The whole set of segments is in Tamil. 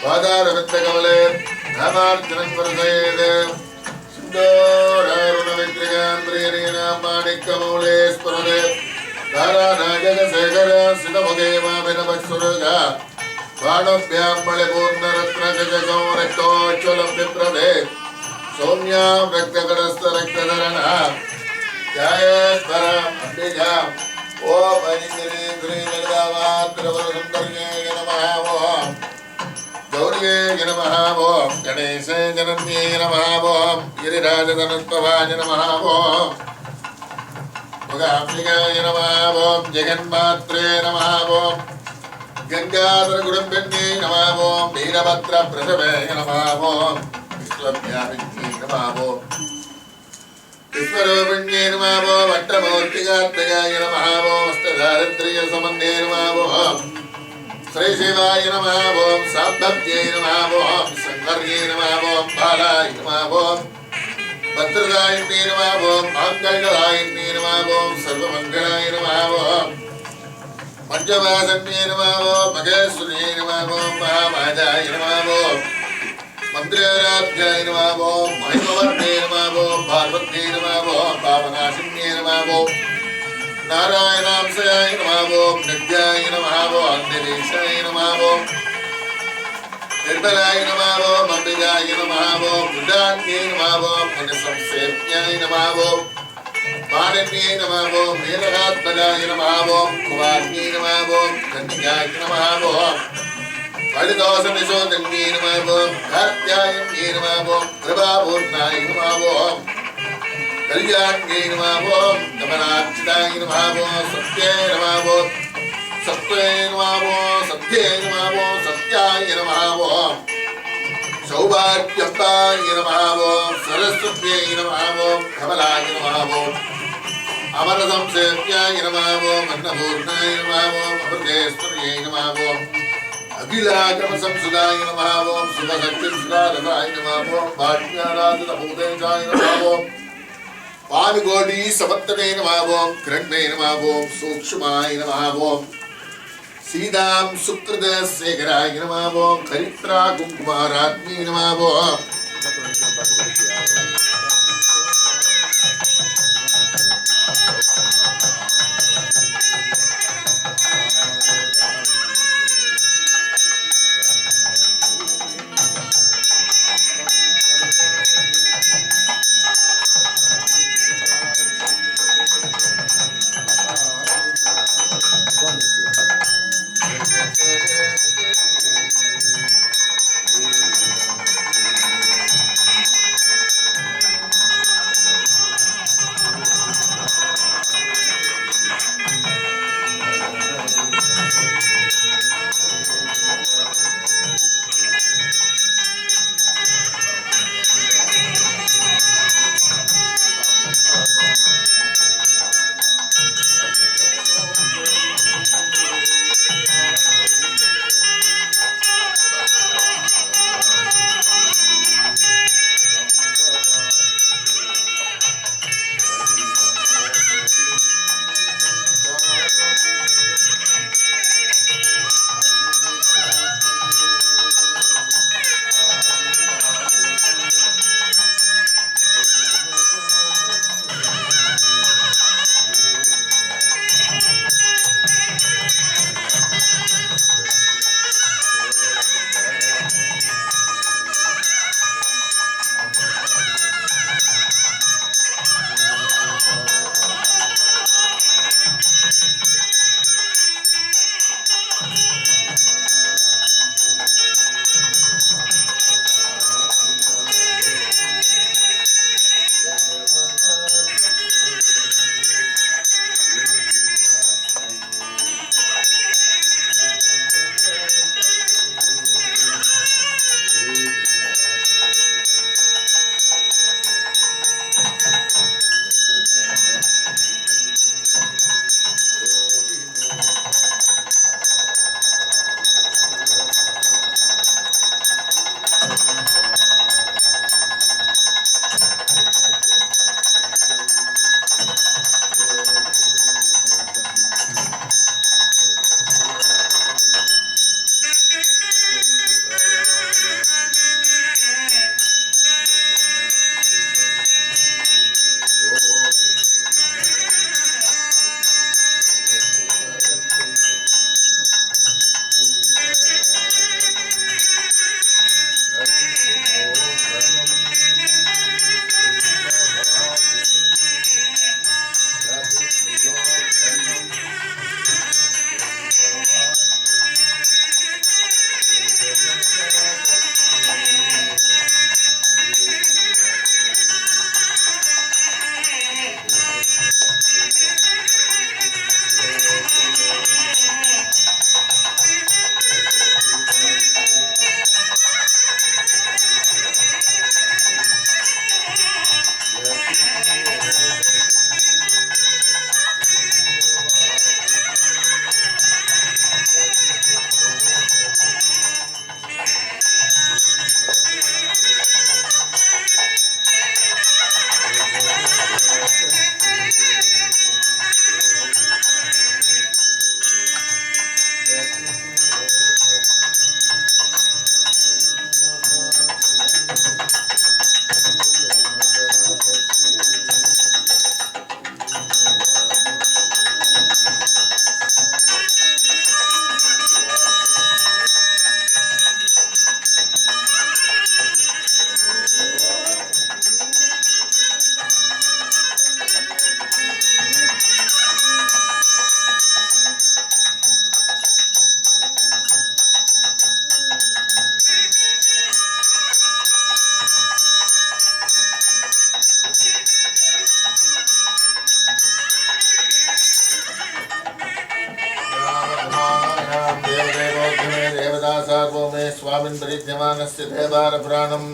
पादारविन्दकमले नामार्चनं वर्धयेत् सिन्दूरारुणविग्रहान्द्रियणीनां माणिक्यमौले स्फुरते तारानायकशेखर सितमुखेमाभिनवत्सुरगा बाणभ्यां मणिपूर्णरत्नगजगौ रक्तोज्ज्वलं बिभ्रते सौम्यां रक्तकटस्थरक्तधरणा ध्यायेत्पराम् अम्बिकाम् ओम ऐन्द्रीन्द्रीललितावाद्रवरसुन्दर्यै नमः ओम गौर्यै नमः ओम गणेशे जनन्यै नमः ओम गिरिराजधनुत्वभाय नमः ओम मुगाम्बिकाय नमः ओम जगन्मात्रे नमः ओम गंगाधरगुडम्बिन्यै नमः ओम वीरभद्रप्रसवे नमः ओम विश्वव्यापिन्यै नमः ओम विश्वरूपिण्यै नमः ओम वट्टमूर्तिकात्मजाय नमः ओम अष्टधारित्र्यसमन्ये नमः ओम श्रीशिवाय नमः ओम साम्भव्यै नमः ओम शङ्कर्यै नमः ओम बालाय नमः ओम भद्रदायिन्यै नमः ओम माङ्गल्यदायिन्यै नमः ओम सर्वमङ्गलाय नमः ओम पञ्चवासन्यै नमः ओम महेश्वर्यै नमः ओम महामाजाय नमः ओम मंत्रिराध्याय नमः ओम महिमवर्णे नमः ओम पार्वत्यै नमः ओम पावनाशिन्ये नमः ओम नारायणांशयाय नमः ओम नित्याय नमः ओम निरीशाय नमः ओम निर्मलाय नमः ओम अम्बिकाय नमः ओम बुद्धान्यै नमः ओम मुनिसंसेव्याय नमः ओम मानिन्यै नमः ओम नीलकात्मजाय नमः ओम कुमार्यै नमः ओम कन्याय नमः ओम हरिदासनिशोधन्यै नमः ओम कात्यायन्यै नमः ओम कृपापूर्णाय नमः ओम कल्याण्यै नमः ओम कमलार्चिताय नमः ओम सत्ये नमः ओम सत्त्वे नमः ओम सत्ये नमः ओम सत्याय नमः ओम सौभाग्यप्ताय नमः ओम सरस्वत्यै नमः ओम कमलाय नमः ओम अमरसंसेव्याय नमः ओम अन्नपूर्णाय नमः ओम अमृतेश्वर्यै नमः ओम अखिलागमसंसुदाय नमः ओम शुभशक्तिसुधारदाय नमः ओम भाग्याराधितभूतेजाय नमः ओम पानुकोटि समत्तने नमः ओम कृण्वे नमः ओम सूक्ष्माय नमः ओम सीतां सुकृतशेखराय नमः ओम हरित्रा कुङ्कुमारात्मै नमः ओम देवता सार्वभौमे स्वामिन् परिज्ञमानस्य देवार पुराणम्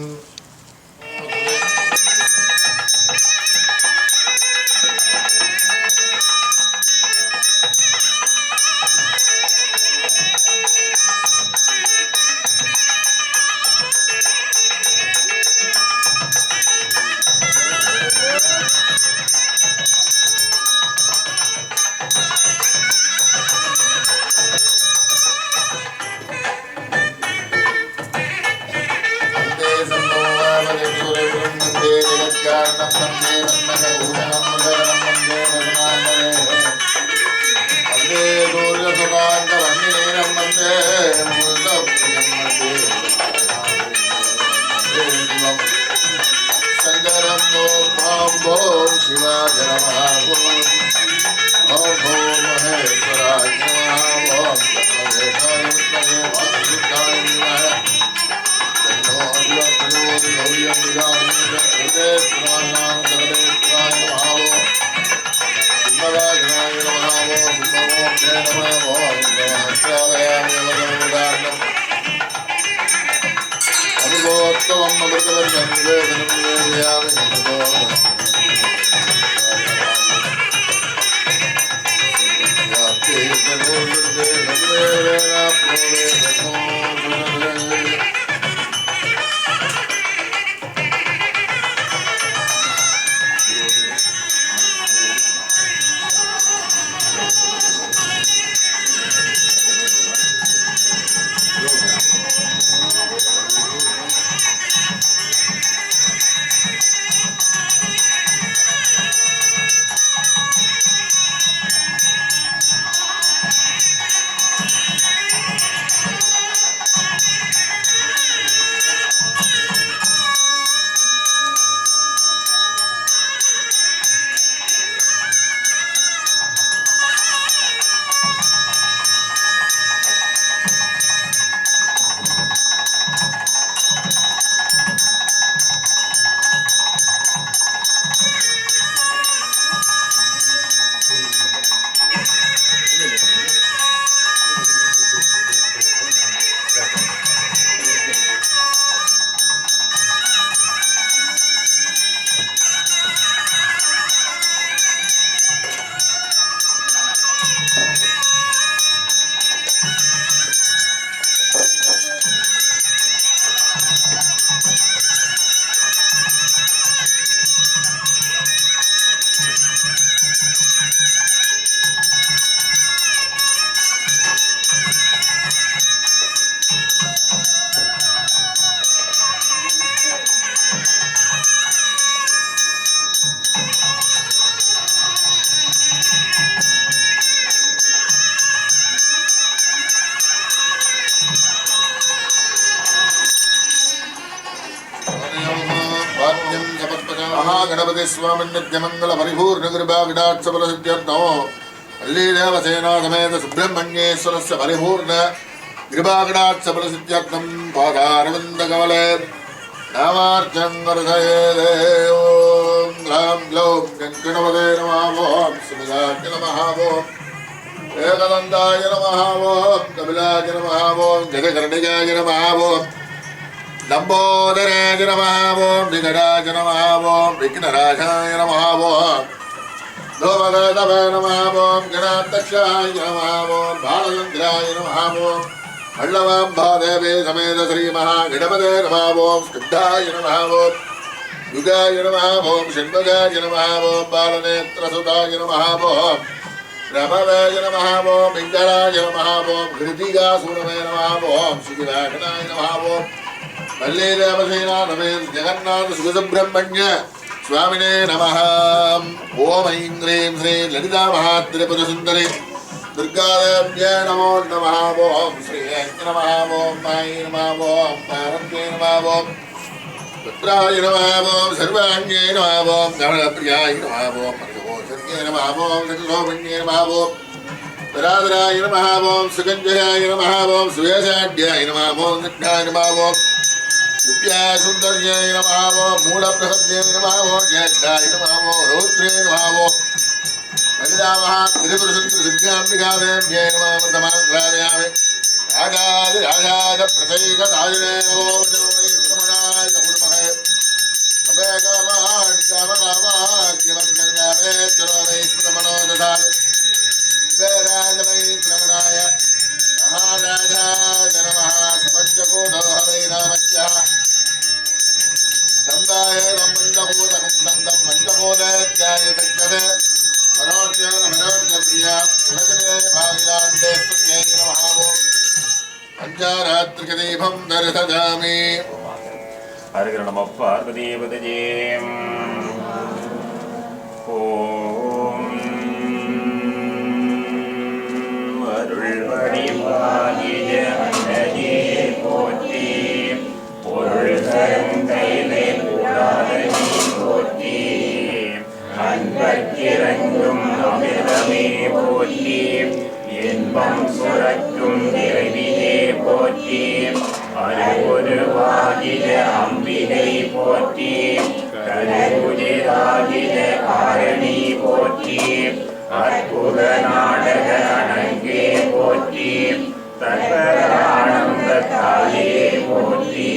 गणपति स्वामी नित्यमंगल परिपूर्ण कृपा विराट्सबल सिद्ध्यर्थो अल्ली देवसेना समेत सुब्रह्मण्येश्वरस्य परिपूर्ण कृपा विराट्सबल सिद्ध्यर्थं पादारविन्द कमले नामार्चनं वर्धये ओम ग्लां ग्लौं गणपते नमः ओम सुमदाय नमः ओम एकदन्ताय नमः ओम कपिलाय नमः ओम गजकर्णिकाय नमः ओम लंबोदराय नमः ओम विकटाय नमः ओम विघ्नराजाय नमः ओम धूमकेतवे नमः ओम गणाध्यक्षाय नमः ओम बालचन्द्राय नमः ओम हल्लवाम्बादेवी समेत श्री महागणपते नमः ओम स्कन्धाय नमः ओम युगाय नमः ओम षण्मुखाय नमः ओम बालनेत्रसुताय नमः ओम रमणाय नमः ओम पिङ्गळाय नमः ओम हृदिकासुरवे नमः ओम श्रीवाहनाय नमः ओम मल्ले देवसेना नमेन जगन्नाथ सुब्रह्मण्य स्वामिने नमः ओम ऐं ह्रीं श्री ललिता महात्रिपुरसुन्दरी दुर्गादेव्यै नमो नमः ओम श्री नमः ओम मायै नमः ओम पार्वत्यै नमः ओम पुत्राय नमः ओम सर्वाङ्गे नमः ओम गणप्रियाय नमः ओम परमोषज्ञे नमः ओम सकलसौमन्ये नमः ओम तरादराय नमः ओम सुगन्धयाय नमः ओम सुवेशाढ्याय नमः ओम निष्ठाय नमः ओम सुंदर्याय नमः ओम मूलप्रसद्ये नमः ओम ज्येष्ठाय नमः ओम रौद्रे नमः ओम ललिता महात्रिपुरसुन्दरी दुर्गाम्बिकादेव्यै नमः वर्तमानग्रामयामि ஆகாது ஆகாத பிரசைக தாயினே நமோ விஷ்ணுமனாய குருமகே அபேகமான் காமகாமாக்கியமங்கங்காவே திருவை ஸ்ரமணோததார் வேராஜவை ஸ்ரமணாய மகாராஜாய நமः சபஞ்சகோதோஹவை ராமஸ்ய தந்தாய வம்பஞ்சகோதகம் தந்தம் பஞ்சகோதத்யாய தக்கவே மனோஜ்ஞான மனோஜ்ஞப்ரியா உலகமே பாகிலாண்டே சுஞே நமஹாவோ பஞ்சாராத்ரிகதீபம் தரிசஜாமி ஹரஹர நம பார்வதீபதஜே ஓம் அருள்வடிவாகிய அன்னஜே போற்றி பொருள் தரும் கையிலே கூடாதனி போற்றி அன்பர்க்கிறங்கும் அமிர்தமே போற்றி இன்பம் சுரக்கும் இறைவியே போற்றி அருகுருவாகிய அம்பிகை போற்றி கருகுஜிராகிய காரணி போற்றி அற்புத நாடக அணங்கே போற்றி தற்பரானந்த தாயே போற்றி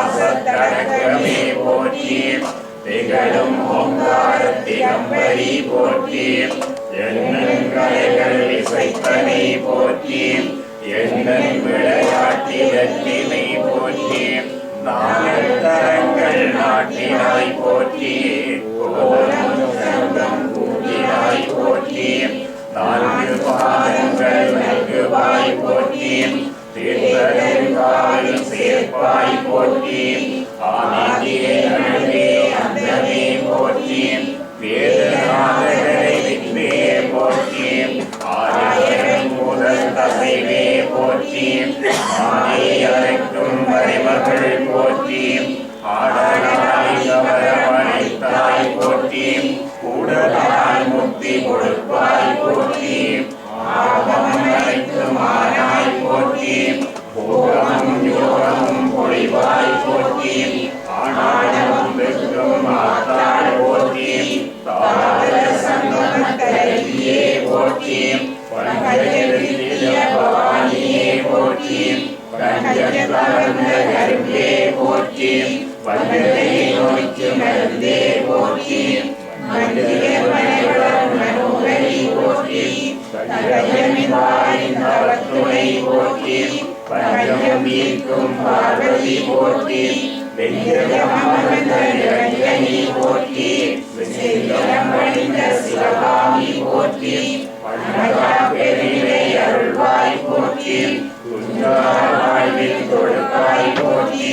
அருணாகாசத்தடகமே போற்றி திகழும் ஓங்கார திகம்பரி போற்றி எண்ணங்களைகள் இசைத்தனை போற்றி எண்ணன் விளையாட்டி வெற்றினை போற்றி நாளத்தரங்கள் நாட்டினாய் போற்றி சங்கம் கூட்டினாய் போற்றி நான்கு பாதங்கள் நல்குவாய் போற்றி தீர்த்தருங்கால் சேர்ப்பாய் போற்றி ஆதியே அழகே அந்தமே போற்றி வேதநாதகரை வித்வே போற்றி ஆதியம் முதல் தசைவே போற்றி ஆதி அழைக்கும் வரைமகள் போற்றி ஆடலாய் கவரமளித்தாய் போற்றி கூடலாய் முக்தி கொடுப்பாய் போற்றி ஆபம் அழைக்கும் ஆனாய் போற்றி போகமும் யோகமும் பொழிவாய் போற்றி ஆனாலும் வெற்றும் ஆத்தாய் போற்றி தார சங்கமத்தரையே போற்றி பவானியே போற்றி கரும்பே போற்றி வந்ததை நோய்க்கு மருந்தே போற்றி மனோகரி போற்றி துணை போற்றி பஞ்சம் நீக்கும் பார்வதி போற்றி வெங்கடமணி போற்றி சிவகாமி போற்றி பெருமை அருள்வாய் போற்றி வாழ்வில் கொடுப்பாய் போற்றி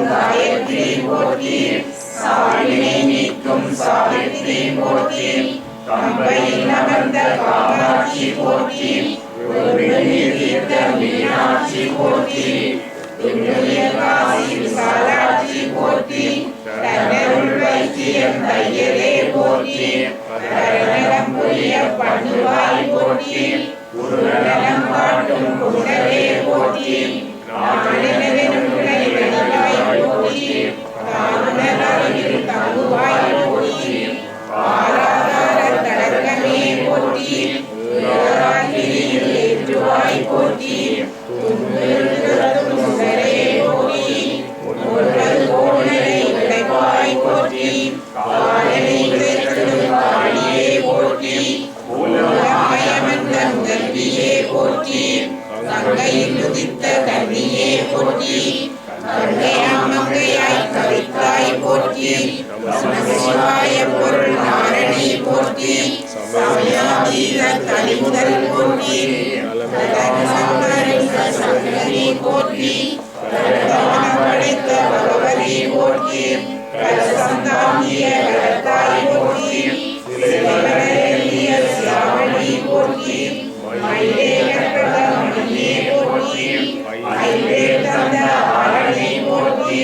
காயத்ரி போற்றி சாயினை நீக்கும் சாவித்ரி போற்றி கம்பையில் அமர்ந்த காமாட்சி போற்றி மீனாட்சி போற்றி விசாலாட்சி போற்றி வைத்தியம் தையலே போற்றி பண்ணுவாய் போற்றி குருநலம் காட்டும் குணலே போற்றி போற்றி தங்குவாய் போற்றி தடக்கமே போற்றி ஏற்றுவாய் போற்றி உடைவாய் போற்றி போற்றி முதல்வியே போற்றி கங்கையில் உதித்த கன்னியே போற்றி மங்கையாய் கவித்தாய் போற்றி சிவாய பொருள் நாரணி போற்றி தனிமுதல் போற்றி சங்கரி போற்றி படைத்த பகவதி போற்றி சந்தாமிய கரத்தாய் போற்றி சியாமணி போற்றி மணியே போற்றி தந்த ஆரணி போற்றி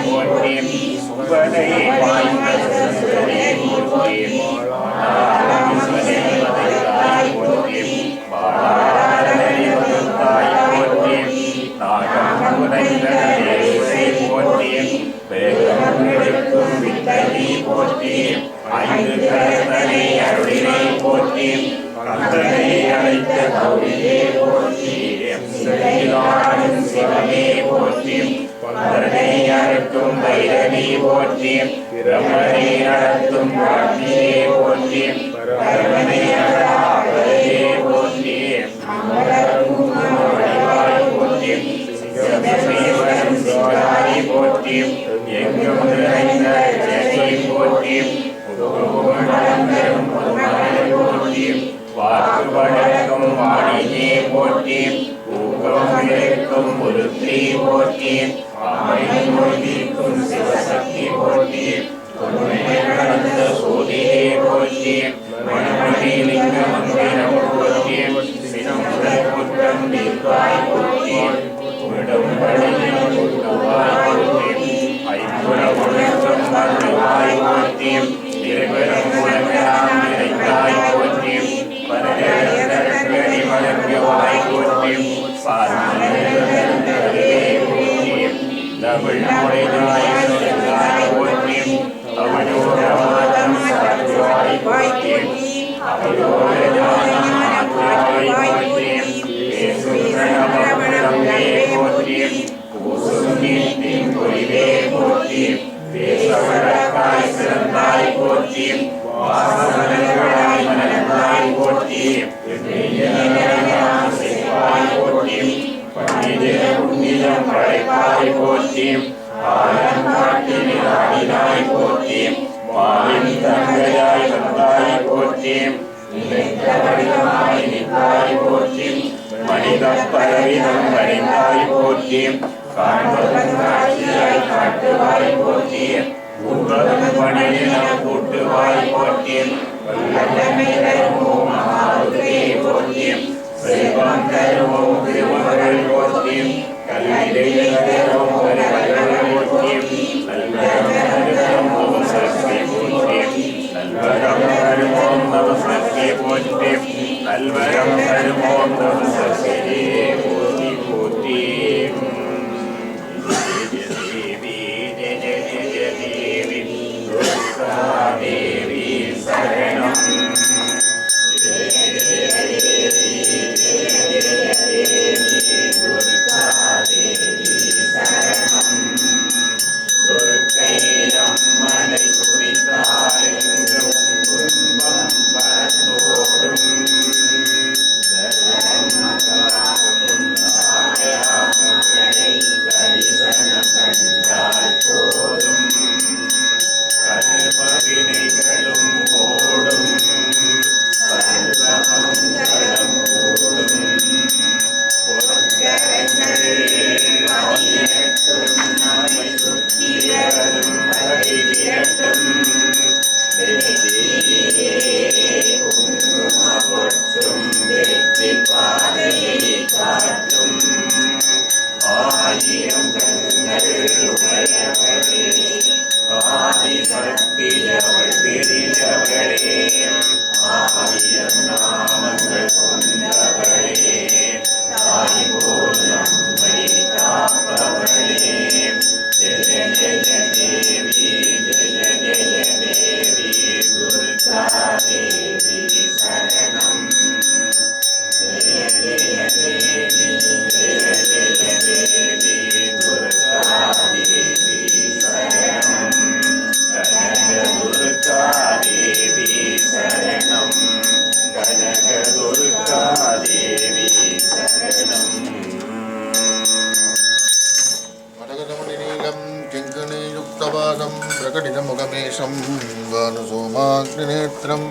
போற்றி சுபதை போற்றி கருத்தனை அருளினை போற்றி கந்தனை அழைத்த கௌரியே போற்றி சிலையிலாடும் சிவமே போற்றி பந்தனை அறுக்கும் வைரவி போற்றி பிரமனை நடத்தும் காட்சியே போற்றி பரமனை அழகாயே போற்றி வடிவாய் போற்றி சிவசேவனம் சிவாய் போற்றி எங்கும் நிறைந்த ஜெயை போற்றி போற்றி வாக்கு வழக்கும் வாணியே போற்றி ஊக்கம் இருக்கும் ஒருத்தி போற்றி அமைக்கும் சிவசக்தி போற்றி நடந்த சோதியே போற்றி மணமணி லிங்க மந்திரம் போற்றி சினம் குற்றம் தீர்வாய் போற்றி விடம்படியில் கொட்டுவாய் போற்றி ஐம்புற ஒழுக்கம் வருவாய் போற்றி இருவரும் உலகெல்லாம் நிறைந்தாய் போற்றி பரகடி வளர்வாய் போற்றி பார்மலே போற்றி தமிழ் மொழிதாய் சொல்லாய் போற்றி அவனோரமாதம் சத்வாய் போற்றி அவனோரமாத்வாய் போற்றி பேசுகிறவனே போற்றி கூசும் பொறிவே போற்றி பேசவழக்காய் சிறந்தாய் போற்றி வாசவர்களாய் மலர்ந்தாய் போற்றி செய்வாய் போற்றி புண்ணியம் படைப்பாய் போற்றி ஆடினாய் போற்றி மாலின் தங்கையாய் வந்தாய் போற்றி நிற்பாய் போற்றி மனித பரவினம் மறைந்தாய் போற்றி காண்பதாய் காட்டுவாய் போற்றி உண்பதும் பணியினம் கூட்டுவாய் போற்றி மகாவுதே போற்றி செல்வம் தருவோம் திருமகள் போற்றி கல்வியிலும் போற்றி நல்வரம் நமசக்தி போற்றி நல்வரம் தருவோம் நமசக்தி போற்றி நல்வரம் தருவோம் நமசக்தி போற்றி போற்றி தேவி சரணம் प्रकटितमुखमेशं वानुसोमाग्निनेत्रम्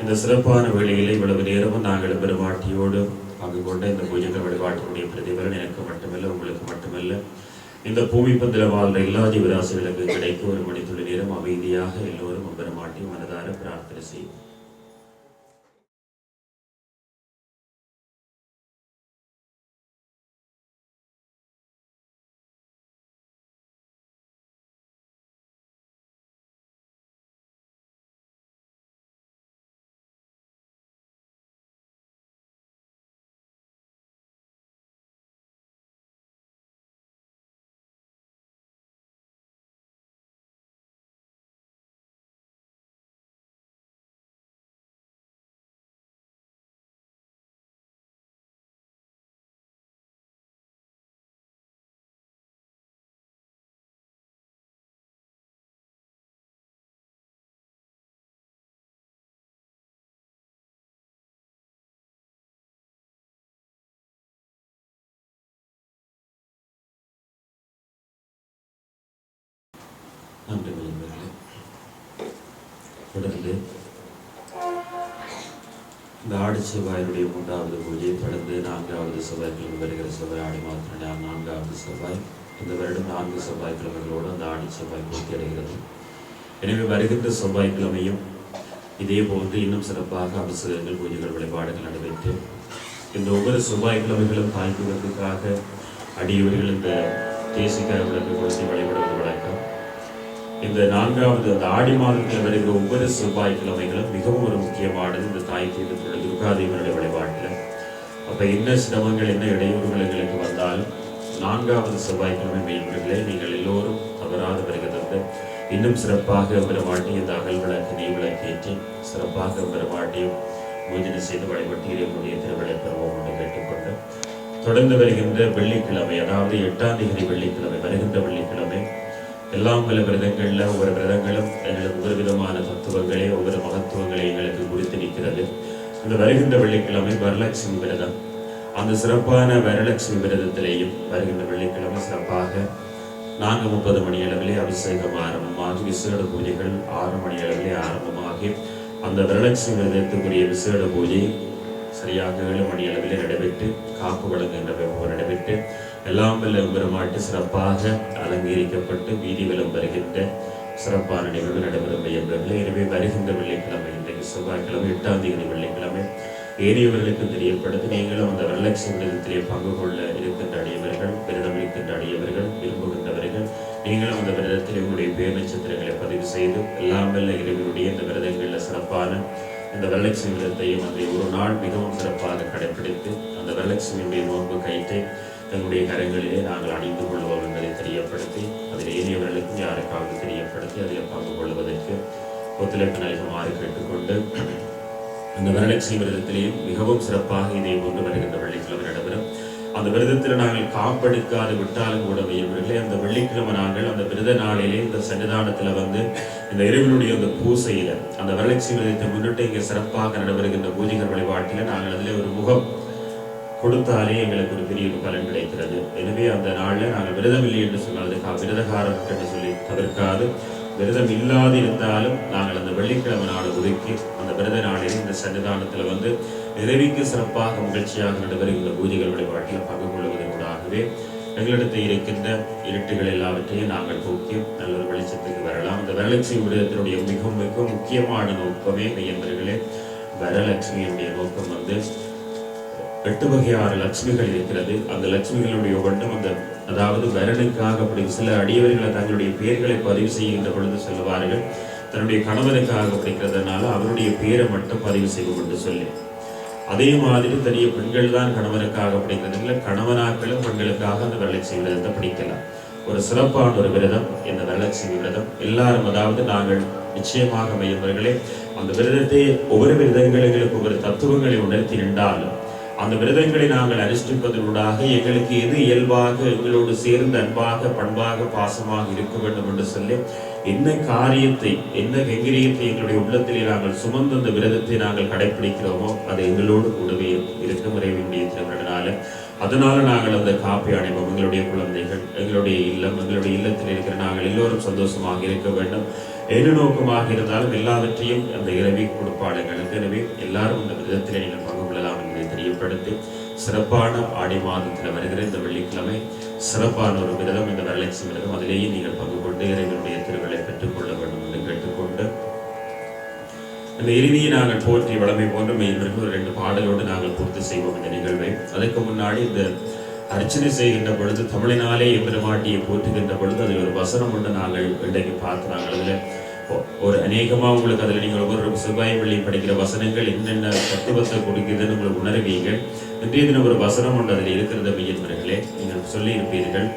இந்த சிறப்பான வேளையிலே இவ்வளவு நேரமும் நாங்கள் பெருமாட்டியோடு பங்கு கொண்ட இந்த பூஜைகள் வழிபாட்டினுடைய பிரதிபலன் எனக்கு மட்டுமல்ல, உங்களுக்கு மட்டுமல்ல, இந்த பூமி பந்தில வாழ்ந்த எல்லா ஜீவராசிகளுக்கு கிடைக்க ஒரு மணித்துளி நேரம் அமைதியாக எல்லோரும் பெருமாட்டி மனதார பிரார்த்தனை செய்வோம். நன்றி நண்பர்களே. தொடர்ந்து இந்த ஆடி செவ்வாயினுடைய 3வது பூஜை தொடர்ந்து 4வது செவ்வாய்க்கிழமை வருகிற செவ்வாய் ஆடி மாத்திரம் 4வது செவ்வாய். இந்த வருடம் 4 செவ்வாய்க்கிழமைகளோடு அந்த ஆடி செவ்வாய் பூர்த்தி அடைகிறது. எனவே வருகின்ற செவ்வாய்க்கிழமையும் இதே போன்று இன்னும் சிறப்பாக அபிஷேகங்கள், பூஜைகள், வழிபாடுகள் நடைபெற்று இந்த ஒவ்வொரு செவ்வாய்க்கிழமைகளும் தாய்க்குவதற்காக அடியவர்கள் இந்த தேசிக்கார விளக்கு கொடுத்து வழிபடுவது வழக்கம். இந்த 4வது அந்த ஆடி மாதத்தில் வருகிற ஒவ்வொரு செவ்வாய்க்கிழமைகளும் மிகவும் ஒரு முக்கியமானது இந்த தாய் தீர்த்தோட துர்காதேவனுடைய வழிபாட்டில். அப்போ என்ன சிரமங்கள், என்ன இடையூறுகள் எங்களுக்கு வந்தாலும் 4வது செவ்வாய்க்கிழமை மெய்முறைகளே நீங்கள் எல்லோரும் தவறாத வருகிறது. இன்னும் சிறப்பாக பெருமாட்டி இந்த அகல் விளக்கு, நெய் விளக்கேற்றி சிறப்பாக பெருமாட்டியும் பூஜனை செய்து வழிபட்டு இறைவனுடைய திருவிழை பெறுவோம் என்று கேட்டுக்கொண்டு தொடர்ந்து வருகின்ற வெள்ளிக்கிழமை, அதாவது 8ஆம் தேதி வெள்ளிக்கிழமை, வருகின்ற வெள்ளிக்கிழமை எல்லாம் பல விரதங்களில் ஒவ்வொரு விரதங்களும் எங்களுக்கு ஒவ்வொரு விதமான தத்துவங்களே, ஒவ்வொரு மகத்துவங்களை எங்களுக்கு குறித்து நிற்கிறது. இந்த வருகின்ற வெள்ளிக்கிழமை வரலட்சுமி விரதம். அந்த சிறப்பான வரலட்சுமி விரதத்திலேயும் வருகின்ற வெள்ளிக்கிழமை சிறப்பாக 4:30 மணி அளவிலே அபிஷேகம் ஆரம்பமாகி விசேட பூஜைகள் 6 மணி அளவிலே ஆரம்பமாகி அந்த வரலட்சுமி விரதத்துக்குரிய விசேட பூஜை சரியாக 7 மணி அளவிலே நடைபெற்று காப்பு வழங்குகின்ற வைபவம் நடைபெற்று எல்லாம் வல்ல பெருமாட்டி சிறப்பாக அலங்கரிக்கப்பட்டு வீதி வலம் வருகின்ற சிறப்பான நிகழ்வு நடைபெறும் என்பவர்களே. எனவே வருகின்ற வெள்ளிக்கிழமை, இன்றைக்கு செவ்வாய்க்கிழமை 8ஆம் தேதி வெள்ளிக்கிழமை ஏறியவர்களுக்கு தெரியப்படுத்தி நீங்களும் அந்த வரலட்சுமி விரதத்திலே பங்கு கொள்ள இருக்கின்ற அடியவர்கள், விரதம் இருக்கின்ற அடியவர்கள், விரும்புகின்றவர்கள் நீங்களும் அந்த விரதத்தில் உங்களுடைய பேர் நட்சத்திரங்களை பதிவு செய்து எல்லாம் வல்ல இறைவனுடைய இந்த விரதங்களில் சிறப்பான இந்த வரலட்சுமி விரதத்தையும் அந்த ஒரு நாள் மிகவும் சிறப்பாக கடைபிடித்து அந்த வரலட்சுமியுடைய நோன்பு கயிற்றை தங்களுடைய கரங்களிலே நாங்கள் அணிந்து கொள்வோம் என்பதை தெரியப்படுத்தி அதில் ஏறியவர்களுக்கும் யாருக்காவது தெரியப்படுத்தி அதில் பங்கு கொள்வதற்கு ஒத்துழைப்பு நல்குமாறு கேட்டுக்கொண்டு அந்த வரலட்சுமி விரதத்திலேயும் மிகவும் சிறப்பாக இதே போன்று வருகின்ற வெள்ளிக்கிழமை நடைபெறும். அந்த விரதத்தில் நாங்கள் காப்பெடுக்காது விட்டாலும் கூட வையவர்களே, அந்த வெள்ளிக்கிழமை நாங்கள் அந்த விரத நாளிலே இந்த சன்னிதானத்தில் வந்து இந்த இறைவனுடைய அந்த பூசையில் அந்த வரலட்சுமி விரதத்தை முன்னிட்டு இங்கே சிறப்பாக நடைபெறுகின்ற பூஜைகள் வழிபாட்டில் நாங்கள் அதில் ஒரு முகம் கொடுத்தாலே எங்களுக்கு ஒரு பெரிய ஒரு பலன் கிடைக்கிறது. எனவே அந்த நாளில் நாங்கள் விரதம் இல்லை என்று சொன்னதுக்காக விரதகாரம் என்று சொல்லி தவிர்க்காது, விரதம் இல்லாது இருந்தாலும் நாங்கள் அந்த வெள்ளிக்கிழமை நாள் ஒதுக்கி அந்த விரத நாளில் இந்த சன்னிதானத்தில் வந்து இறைவிக்கு சிறப்பாக மகிழ்ச்சியாக நடைபெறுகின்ற பூஜைகள் வழிபாட்டில் பங்கு கொள்வதற்காகவே எங்களிடத்தில் இருக்கின்ற இருட்டுகள் எல்லாவற்றையும் நாங்கள் போக்கி நல்ல ஒரு வெளிச்சத்துக்கு வரலாம். அந்த வரலட்சுமி விரதத்தினுடைய மிக மிக முக்கியமான நோக்கமே என்பவர்களே, வரலட்சுமியுடைய நோக்கம் வந்து 8 வகையான லட்சுமிகள் இருக்கிறது. அந்த லட்சுமிகளுடைய ஒன்றும் அந்த அதாவது வரனுக்காக அப்படி சில அடியவர்களை தங்களுடைய பெயர்களை பதிவு செய்கின்ற பொழுது சொல்லுவார்கள், தன்னுடைய கணவனுக்காக அப்படிங்கிறதுனால அவருடைய பெயரை மட்டும் பதிவு செய்வோம் என்று சொல்லி, அதே மாதிரி தனிய பெண்கள் தான் கணவனுக்காக அப்படிங்கிறதுல கணவனாக்களும் பெண்களுக்காக அந்த வரலட்சுமி விரதத்தை படிக்கலாம். ஒரு சிறப்பான ஒரு விரதம் இந்த வரலட்சுமி விரதம். எல்லாரும் அதாவது நாங்கள் நிச்சயமாக மையவர்களே அந்த விரதத்தை ஒவ்வொரு விரதங்களுக்கு ஒவ்வொரு தத்துவங்களை உணர்த்தி நின்றாலும் அந்த விரதங்களை நாங்கள் அனுஷ்டிப்பதனூடாக எங்களுக்கு எது இயல்பாக எங்களோடு சேர்ந்து அன்பாக பண்பாக பாசமாக இருக்க வேண்டும் என்று சொல்லி என்ன காரியத்தை என்ன கைங்கரியத்தை எங்களுடைய உள்ளத்திலே நாங்கள் சுமந்த அந்த விரதத்தை நாங்கள் கடைபிடிக்கிறோமோ அது எங்களோடு கூடவே இருக்க முறையுடைய திருவிழனால அதனால நாங்கள் அந்த காப்பி அடைவோம். எங்களுடைய குழந்தைகள், எங்களுடைய இல்லம், எங்களுடைய இல்லத்தில் இருக்கிற நாங்கள் எல்லோரும் சந்தோஷமாக இருக்க வேண்டும். என்ன நோக்கமாக இருந்தாலும் எல்லாவற்றையும் அந்த இரவி கொடுப்பாடுங்களுக்கு. எனவே எல்லாரும் இந்த விதத்தில் நீங்கள் பங்கு கொள்ளலாம் என்பதை தெரியப்படுத்தி, சிறப்பான ஆடி மாதத்தில் வருகிற இந்த வெள்ளிக்கிழமை சிறப்பான ஒரு விரதம், இந்த வரலட்சுமி விரதம், அதிலேயே நீங்கள் பங்கு கொண்டு இறைவனுடைய திருவிழை பெற்றுக்கொள்ள வேண்டும் என்று கேட்டுக்கொண்டு, இந்த இறுதியை நாங்கள் போற்றி வளமை போன்ற மெய்வருக்கு ஒரு 2 பாடலோடு நாங்கள் பூர்த்தி செய்வோம் இந்த நிகழ்வை. அதற்கு முன்னாடி இந்த அர்ச்சனை செய்கின்ற பொழுது தமிழினாலே எம்பெருமாட்டியை போற்றுகின்ற பொழுது அதில் ஒரு வசனம் ஒன்று நாங்கள் இன்றைக்கு பார்த்து நாங்கள் அதில் ஒரு அநேகமாக உங்களுக்கு அதில் நீங்கள் ஒவ்வொரு செவ்வாய் வெள்ளி படிக்கிற வசனங்கள் என்னென்ன தத்துவத்தை கொடுக்குதுன்னு உங்களுக்கு உணர்வீங்கள். இன்றைய தினம் ஒரு வசனம் ஒன்று அதில் இருக்கிறத மெய்யன்பர்களே நீங்கள் சொல்லி இருப்பீர்கள்.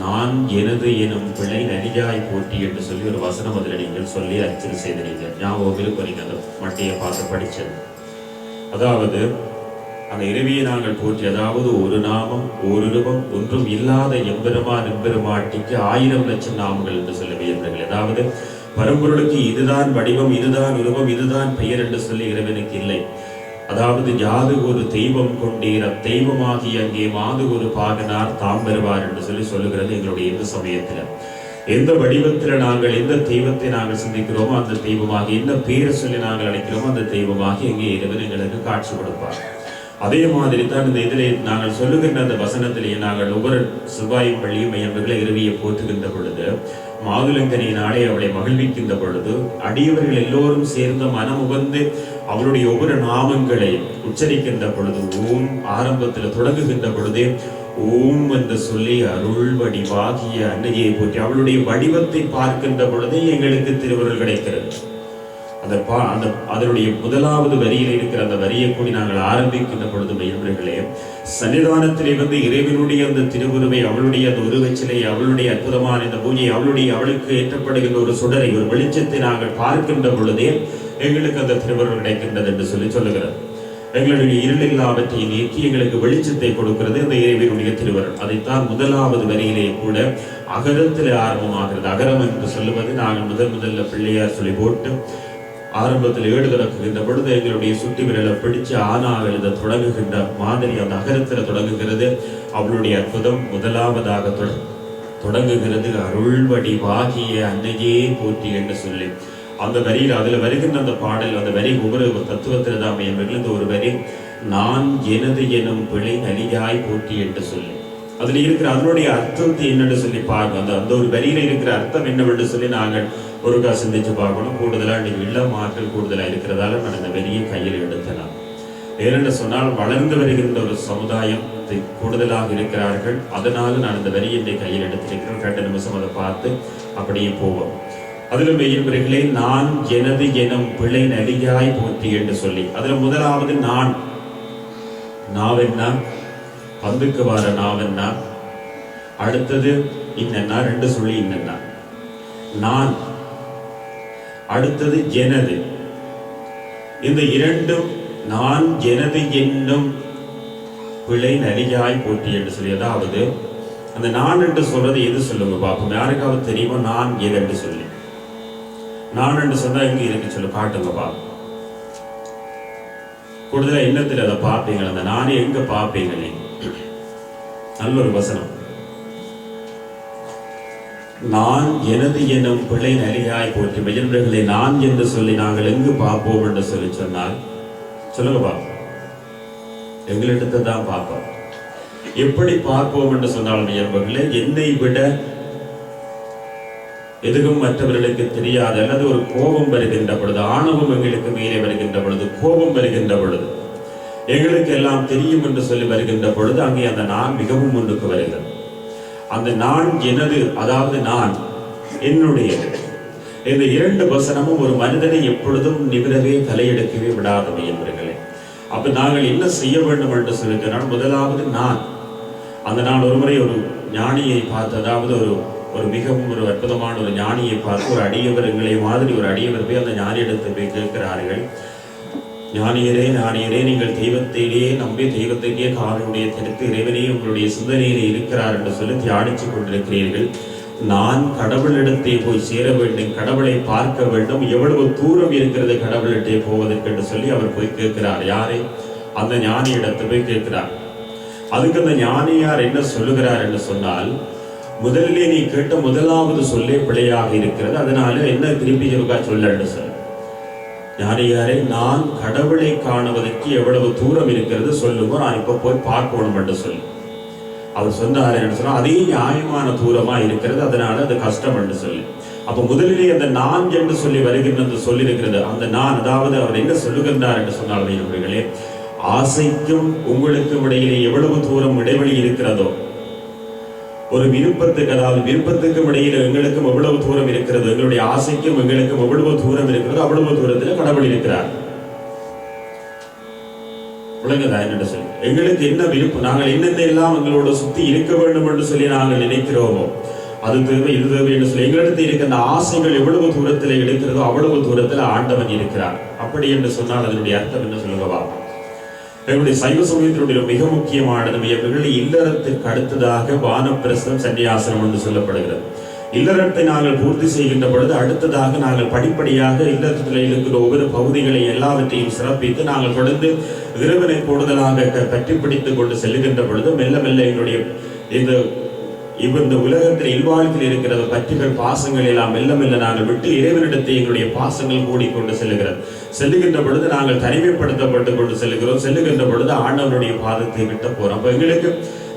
நான் எனது எனும் பிழை நலியாய் போற்றி என்று சொல்லி ஒரு வசனம் அதில் நீங்கள் சொல்லி அர்ச்சனை செய்திருங்க. ஞாபகம் இருக்கும் நீங்கள் அந்த மட்டையை பார்த்து படித்தது. அதாவது அந்த இரவியை நாங்கள் போற்றி, அதாவது ஒரு நாமம் ஒரு ரூபம் ஒன்றும் இல்லாத எம்பெருமான் எம்பெருமாட்டிக்கு 1000 லட்சம் நாமங்கள் என்று சொல்ல மெய்யன்பர்களே. அதாவது பரம்பொருளுக்கு இதுதான் வடிவம், இதுதான் உருவம், இதுதான் பெயர் என்று சொல்லி இறைவனுக்கு இல்லை. அதாவது யாது ஒரு தெய்வம் கொண்டீர் அத்தெய்வமாகி அங்கே மாது ஒரு பாகனார் தாம் பெறுவார் என்று சொல்லி சொல்லுகிறது எங்களுடைய இந்த சமயத்தில். எந்த வடிவத்தில் நாங்கள் எந்த தெய்வத்தை நாங்கள் சிந்திக்கிறோமோ அந்த தெய்வமாகி, என்ன பேரை சொல்லி நாங்கள் அழைக்கிறோமோ அந்த தெய்வமாகி அங்கே இறைவன் எங்களுக்கு காட்சி கொடுப்பார். அதே மாதிரி தான் இந்த இதிலே நாங்கள் சொல்லுகின்ற அந்த வசனத்திலேயே நாங்கள் ஒவ்வொரு செவ்வாயும் வெள்ளியும் மையம்பர்களை இரவியை போற்றுகின்ற பொழுது, மாதுளங்கனி நாளை அவளை மகிழ்விக்கின்ற பொழுது அடியவர்கள் எல்லோரும் சேர்ந்த மனமுகந்து அவளுடைய ஒவ்வொரு நாமங்களை உச்சரிக்கின்ற பொழுது, ஓம் ஆரம்பத்தில் தொடங்குகின்ற பொழுதே ஓம் என்று சொல்லி அருள் வடிவாகிய அன்னையை போற்றி அவளுடைய வடிவத்தை பார்க்கின்ற பொழுதே எங்களுக்கு திருவருள் கிடைக்கிறது. அதனுடைய முதலாவது வரியில் இருக்கிற அந்த வரியை கூடி நாங்கள் ஆரம்பிக்கின்ற பொழுது மெய்யன்பர்களே, சன்னிதானத்திலே வந்து இறைவனுடைய அந்த திருவுருவை, அவளுடைய அந்த உருவச்சிலை, அவளுடைய அற்புதமான இந்த பூஜை, அவளுக்கு ஏற்றப்படுகின்ற ஒரு சுடரை, ஒரு வெளிச்சத்தை நாங்கள் பார்க்கின்ற பொழுதே எங்களுக்கு அந்த திருவருள் கிடைக்கின்றது என்று சொல்லி சொல்லுகிறது. எங்களுடைய இருளில்லாவற்றை நீக்கி எங்களுக்கு வெளிச்சத்தை கொடுக்கிறது அந்த இறைவனுடைய திருவருள். அதைத்தான் முதலாவது வரியிலே கூட அகரத்தில் ஆரம்பமாகிறது. அகரம் என்று சொல்லுவது நாங்கள் முதல்ல பிள்ளையார் சொல்லி போட்டு ஆரம்பத்தில் ஏடு திறக்குகின்ற பொழுது எங்களுடைய சுட்டி விரலை பிடிச்சு ஆனா எழுத தொடங்குகின்ற மாதிரி அந்த அகரத்தில் தொடங்குகிறது. அவளுடைய அற்புதம் முதலாவதாக தொடங்குகிறது. அருள் வடிவாகிய அன்னையே போற்றி என்று சொல்லி அந்த வரியில் அதில் வருகின்ற அந்த பாடல், அந்த வரி ஒவ்வொரு தத்துவத்தில் தான் இந்த ஒரு வரி, நான் எனது எனும் பிழை நலியாய் போற்றி என்று சொல்லி அதில் இருக்கிற அதனுடைய அர்த்தத்தை என்னென்று சொல்லி பார்க்கணும். அந்த ஒரு வரியில இருக்கிற அர்த்தம் என்னவென்று சொல்லி நாங்கள் ஒருக்கா சிந்திச்சு பார்க்கணும். கூடுதலாக இன்னைக்கு இளம் ஆற்றல் கூடுதலாக இருக்கிறதால நான் இந்த வரியை கையில் எடுத்தேன். ஏனென்று சொன்னால் வளர்ந்து வருகின்ற ஒரு சமுதாயம் கூடுதலாக இருக்கிறார்கள். அதனால நான் இந்த வரியை இந்த கையில் எடுத்திருக்கிறேன். 2 நிமிஷம் அதை பார்த்து அப்படியே போவோம். அதில் மெய்யன்பர்களே, நான் எனது எனும் பிழை நலியாய் போற்றி என்று சொல்லி அதுல முதலாவது நான், நாவென்னா பந்துக்கு வர நாவென்னா, அடுத்தது இன்னென்னா, 2 சொல்லி இன்னென்னா, நான், அடுத்தது எனது. இந்த 2ம் நான் எனது என்னும் பிழை நலியாய் போற்றி என்று சொல்லி, அதாவது அந்த நான் என்று சொல்றது எது சொல்லுங்க பார்ப்போம். யாருக்காவது தெரியுமா நான் எது என்று சொல்லி? நான் என்று சொன்னா எங்க இருக்கு சொல்லு, காட்டுங்க பாப்போம். கூடுதலா எண்ணத்தில் அதை பார்ப்பீங்க. அந்த நானே எங்க பார்ப்பீங்க நீங்க? நல்ல ஒரு வசனம், நான் எனது எனும் பிழை நலியாய் போற்றி. மெய்யன்பர்களே, நான் என்று சொல்லி நாங்கள் எங்கு பார்ப்போம் என்று சொல்லி சொன்னால் சொல்லுங்க பார்ப்போம். எங்களிடத்தை தான் பார்ப்போம். எப்படி பார்ப்போம் என்று சொன்னால் மெய்யன்பர்களே, என்னை விட எதுவும் மற்றவர்களுக்கு தெரியாது, அல்லது ஒரு கோபம் வருகின்ற பொழுது, ஆணவம் எங்களுக்கு மேலே வருகின்ற பொழுது, கோபம் வருகின்ற பொழுது, எங்களுக்கு எல்லாம் தெரியும் என்று சொல்லி வருகின்ற பொழுது அங்கே அந்த நான் மிகவும் முன்னுக்கு வருகிறது. அந்த நான் எனது, அதாவது நான் என்னுடையது. இந்த 2 வசனமும் ஒரு மனிதனை எப்பொழுதும் நிமிரவே தலையெடுக்கவே விடாத மெய்யன்பர்களே. அப்ப நாங்கள் என்ன செய்ய வேண்டும் என்று சொல்லினால், முதலாவது நான். அந்த நான் ஒரு முறை ஒரு ஞானியை பார்த்து, அதாவது ஒரு மிகவும் ஒரு அற்புதமான ஒரு ஞானியை பார்த்து, ஒரு அடியவர் எங்களை மாதிரி ஒரு அடியவர் போய் அந்த ஞானியிடத்தை போய் கேட்கிறார்கள், ஞானியரே ஞானியரே, நீங்கள் தெய்வத்தையே நம்பி தெய்வத்தையே காவலுடைய தெரித்து இறைவனே உங்களுடைய சிந்தனையிலே இருக்கிறார் என்று சொல்லி தியானிச்சு கொண்டிருக்கிறீர்கள். நான் கடவுளிடத்தை போய் சேர வேண்டும், கடவுளை பார்க்க வேண்டும், எவ்வளவு தூரம் இருக்கிறது கடவுளிடத்தை போவதற்கு என்று சொல்லி அவர் போய் கேட்கிறார். யாரை? அந்த ஞானியிடத்தை போய் கேட்கிறார். அதுக்கு அந்த ஞானியார் என்ன சொல்லுகிறார் என்று சொன்னால், முதலிலே நீ கேட்ட முதலாவது சொல்லே பிழையாக இருக்கிறது, அதனால என்ன திருப்பி இருக்கா சொல்லு சார். ஞானியாரே, நான் கடவுளை காணுவதற்கு எவ்வளவு தூரம் இருக்கிறது சொல்லுங்க, நான் இப்ப போய் பார்க்கணும் என்று சொல்லி அவர் சொன்னார் என்று சொன்னா, அதே நியாயமான தூரமா இருக்கிறது, அதனால அது கஷ்டம் என்று சொல்லி. அப்ப முதலிலே அந்த நான் என்று சொல்லி வருகின்ற சொல்லி இருக்கிறது. அந்த நான், அதாவது அவர் என்ன சொல்லுகின்றார் என்று சொன்னால், நண்பர்களே, ஆசைக்கும் உங்களுக்கும் இடையிலே எவ்வளவு தூரம் இடைவெளி இருக்கிறதோ, ஒரு விருப்பத்துக்கு, அதாவது விருப்பத்துக்கும் இடையில எங்களுக்கும் எவ்வளவு தூரம் இருக்கிறது, எங்களுடைய ஆசைக்கும் எங்களுக்கும் எவ்வளவு தூரம் இருக்கிறது, அவ்வளவு தூரத்தில் கடவுள் இருக்கிறார். உலகதா என்று சொல்லி எங்களுக்கு என்ன விருப்பம், நாங்கள் என்னென்ன எல்லாம் எங்களோட சுத்தி இருக்க வேண்டும் என்று சொல்லி நாங்கள் நினைக்கிறோமோ, அது தேவை இது தேவை என்று சொல்லி எங்களிடத்தில் இருக்க அந்த ஆசைகள் எவ்வளவு தூரத்தில் எடுக்கிறதோ அவ்வளவு தூரத்தில் ஆண்டவன் இருக்கிறார். அப்படி என்று சொன்னால் அதனுடைய அர்த்தம் என்ன சொல்லுங்கவா? எங்களுடைய சைவ சமயத்தினுடைய மிக முக்கியமானது இவர்கள் இல்லறத்திற்கு அடுத்ததாக வானப்பிரஸ்தம் சன்னியாசனம் என்று சொல்லப்படுகிறது. இல்லறத்தை நாங்கள் பூர்த்தி செய்கின்ற பொழுது அடுத்ததாக நாங்கள் படிப்படியாக இல்லறத்தில் இருக்கிற ஒவ்வொரு பகுதிகளை எல்லாவற்றையும் சிறப்பித்து நாங்கள் தொடர்ந்து இறைவனை கூடுதலாக பற்றி பிடித்துக் கொண்டு செல்லுகின்ற பொழுது மெல்ல மெல்ல எங்களுடைய இந்த உலகத்தில் இல்வாழ்வில் இருக்கிற பற்றுகள் பாசங்கள் எல்லாம் மெல்ல மெல்ல நாங்கள் விட்டு இறைவனிடத்தை எங்களுடைய பாசங்கள் கூடிக்கொண்டு செல்லுகின்ற பொழுது நாங்கள் தனிமைப்படுத்தப்பட்டு கொண்டு செல்லுகின்ற பொழுது ஆண்டவனுடைய பாதத்தை விட்டு போறோம். அப்ப எங்களுக்கு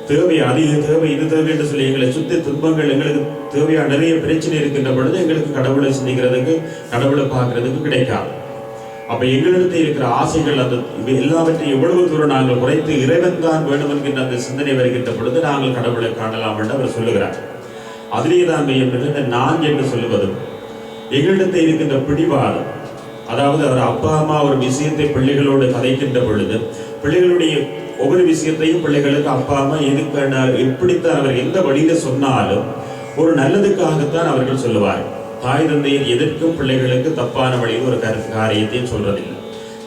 தேவை, அது இது தேவை இது தேவை என்று சொல்லி எங்களை சுத்தி துன்பங்கள், எங்களுக்கு தேவையான நிறைய பிரச்சனை இருக்கின்ற பொழுது எங்களுக்கு கடவுளை சிந்திக்கிறதுக்கு, கடவுளை பார்க்கறதுக்கு கிடைக்காது. அப்ப எங்களிடத்தில் இருக்கிற ஆசைகள், அந்த எல்லாவற்றையும் எவ்வளவு தூரம் நாங்கள் குறைத்து இறைவன் தான் வேண்டும் என்கின்ற அந்த சிந்தனை வருகின்ற பொழுது நாங்கள் கடவுளை காணலாம் என்று அவர் சொல்லுகிறார். அதிலேதான் இந்த நான் என்று சொல்லுவதும் எங்களிடத்தில் இருக்கின்ற பிடிவாதம், அதாவது அவர் அப்பா அம்மா ஒரு விஷயத்தை பிள்ளைகளோடு கதைக்கின்ற பொழுது பிள்ளைகளுடைய ஒவ்வொரு விஷயத்தையும் பிள்ளைகளுக்கு அப்பா அம்மா எப்படித்தான் அவர் எந்த வழியில சொன்னாலும் ஒரு நல்லதுக்காகத்தான் அவர்கள் சொல்லுவார்கள். தாய் தந்தையர் எதற்கும் பிள்ளைகளுக்கு தப்பான வழியில் ஒரு காரியத்தையும் சொல்றதில்லை.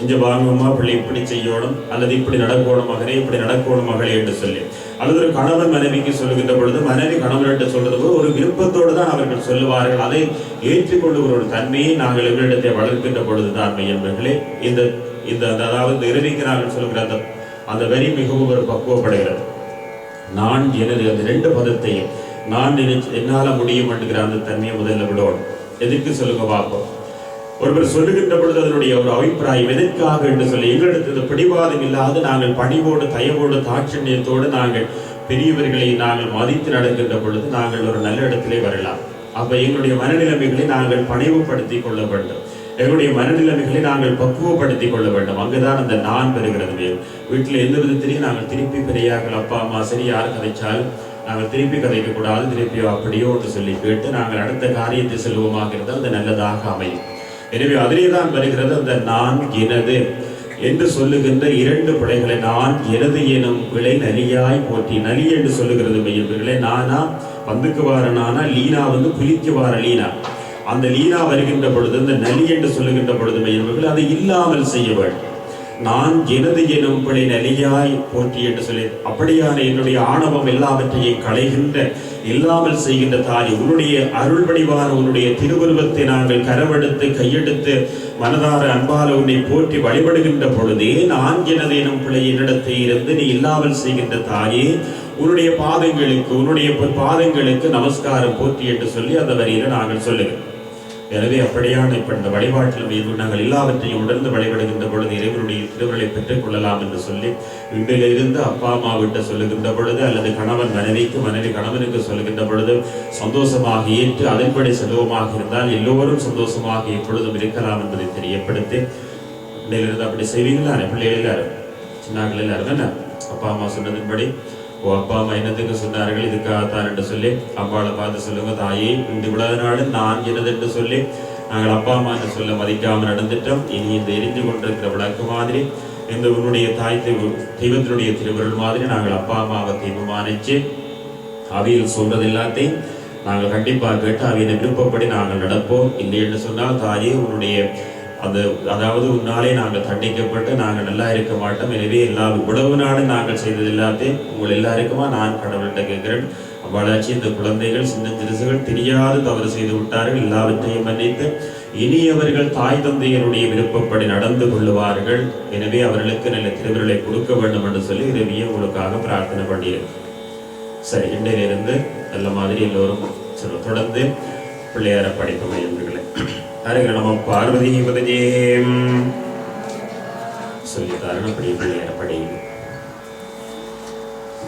இங்க வாங்கம்மா, பிள்ளை இப்படி செய்யணும், அல்லது இப்படி நடக்கணும் மகனே, இப்படி நடக்கணும் மகளே என்று சொல்லி, அல்லது ஒரு கணவன் மனைவிக்கு சொல்லுகின்ற பொழுது மனைவி கணவன்கிட்ட சொல்றது ஒரு விருப்பத்தோடு தான் அவர்கள் சொல்லுவார்கள். அதை ஏற்றுக்கொள்ளுகிற ஒரு தன்மையை நாங்கள் எங்களிடத்தை வளர்க்கின்ற பொழுதுதான் மெய்யன்பர்களே இந்த அதாவது இறைவிக்கு நாங்கள் சொல்லுகிற அந்த வரி மிகவும் ஒரு பக்குவப்படுகிறது. நான் எனது அந்த ரெண்டு பதத்தையும் நான் என்னால முடியும் என்கிற அந்த தன்மையை முதல்ல விடணும். எதற்கு சொல்லுங்க பார்ப்போம். ஒருவர் சொல்லுகின்ற பொழுது அதனுடைய ஒரு அபிப்பிராயம் எதற்காக என்று சொல்லி எங்களிடத்து பிடிவாதம் இல்லாது நாங்கள் பணிவோடு தயவோடு தாட்சண்யத்தோடு நாங்கள் பெரியவர்களை நாங்கள் மதித்து நடக்கின்ற பொழுது நாங்கள் ஒரு நல்ல இடத்திலே வரலாம். அப்ப எங்களுடைய மனநிலைமைகளை நாங்கள் பணிவுபடுத்தி கொள்ள வேண்டும். எங்களுடைய மனநிலைமைகளை நாங்கள் பக்குவப்படுத்திக் கொள்ள வேண்டும். அங்குதான் அந்த நான் பெறுகிறது. வீட்டில் எந்த விதத்திலையும் நாங்கள் திருப்பி பெரியார்கள் அப்பா அம்மா சரி யார் கதைச்சாலும் நாங்கள் திருப்பி கதைக்க கூடாது, திருப்பியோ அப்படியோ என்று சொல்லி கேட்டு நாங்கள் அடுத்த காரியத்தை செல்வமாக இருந்தால் அது நல்லதாக அமையும். எனவே அதிலே தான் வருகிறது அந்த நான் எனது என்று சொல்லுகின்ற இரண்டு பிழைகளை. நான் எனது எனும் பிழை நலியாய் போற்றி. நலி என்று சொல்லுகிறது மெய்யவர்களே. நானா வந்துக்கு வார நானா, லீனா புலிக்கு வார லீனா. அந்த லீனா வருகின்ற பொழுது அந்த நலி என்று சொல்லுகின்ற பொழுது மெய்யவர்கள் அதை இல்லாமல் செய்ய வேண்டும். நான் எனது எனும் பிழை நலியாய் போற்றி என்று சொல்லி, அப்படியான என்னுடைய ஆணவம் எல்லாவற்றையும் களைகின்ற இல்லாமல் செய்கின்ற தாய், உன்னுடைய அருள் வடிவான உன்னுடைய திருவுருவத்தை நாங்கள் கரவெடுத்து கையெடுத்து மனதார அன்பால உன்னை போற்றி வழிபடுகின்ற பொழுதே நான் எனது எனும் பிழை என்னிடத்தை இருந்து நீ இல்லாமல் செய்கின்ற தாயே, உன்னுடைய பாதங்களுக்கு நமஸ்காரம் போற்றி என்று சொல்லி அந்த வரியில நாங்கள் சொல்லுகிறோம். எனவே அப்படியான இப்ப இந்த வழிபாட்டில் நாங்கள் எல்லாவற்றையும் உணர்ந்து வழிபடுகின்ற பொழுது இறைவனுடைய திருவருளை பெற்றுக் கொள்ளலாம் என்று சொல்லி இன்றிலிருந்து அப்பா அம்மா விட்டு சொல்லுகின்ற பொழுது அல்லது கணவன் மனைவிக்கு, மனைவி கணவனுக்கு சொல்லுகின்ற பொழுது சந்தோஷமாக ஏற்று அதன்படி செல்வமாக இருந்தால் எல்லோரும் சந்தோஷமாக எப்பொழுதும் இருக்கலாம் என்பதை தெரியப்படுத்தி இன்றிலிருந்து அப்படி செய்வீங்களா? பிள்ளைகள் எல்லாரும் சின்னாக்கள் எல்லாரும் என்ன அப்பா அம்மா சொன்னதின்படி அப்பா அம்மா என்னத்துக்கு சொன்னார்கள் இதுக்காகத்தான் என்று சொல்லி அம்மாவை பார்த்து சொல்லுங்க, தாயே இந்த இவ்வளவு நாள் நான் எனது என்று சொல்லி நாங்கள் அப்பா அம்மா என்று சொல்ல மதிக்காமல் நடந்துட்டோம். இனி இந்த எரிஞ்சு கொண்டிருக்கிற விளக்கு மாதிரி இந்த உன்னுடைய தாய் தெய்வத்தினுடைய திருவருள் மாதிரி நாங்கள் அப்பா அம்மாவை தெய்வமானிச்சு அவையில் சொல்றது எல்லாத்தையும் நாங்கள் கண்டிப்பாக கேட்டு அவையின் விருப்பப்படி நாங்கள் நடப்போம். இல்லை என்று சொன்னால் தாயே உன்னுடைய அதாவது உன்னாலே நாங்கள் தண்டிக்கப்பட்டு நாங்கள் நல்லா இருக்க மாட்டோம். எனவே எல்லா உணவு நாடு நாங்கள் செய்தது எல்லாத்தையும் உங்கள் எல்லாருக்குமா நான் கடவுள்கிட்ட கேட்கிறேன். அவ்வாறாச்சு இந்த குழந்தைகள் சின்ன சிறுசுகள் தெரியாது தவறு செய்து விட்டார்கள், எல்லாவற்றையும் மன்னித்து இனி அவர்கள் தாய் தந்தையருடைய விருப்பப்படி நடந்து கொள்ளுவார்கள். எனவே அவர்களுக்கு நல்ல திருவிரலை கொடுக்க வேண்டும் என்று சொல்லி இறைவியை உங்களுக்காக பிரார்த்தனை பண்ணியிருக்கேன். சரி, இன்றையிலிருந்து நல்ல மாதிரி எல்லோரும் தொடர்ந்து பிள்ளையார படிக்க முயல்வுகளை ஹரஹர நம பார்வதி பதஜேம் சொல்லித்தாரன் அப்படி பிள்ளையார படியும்.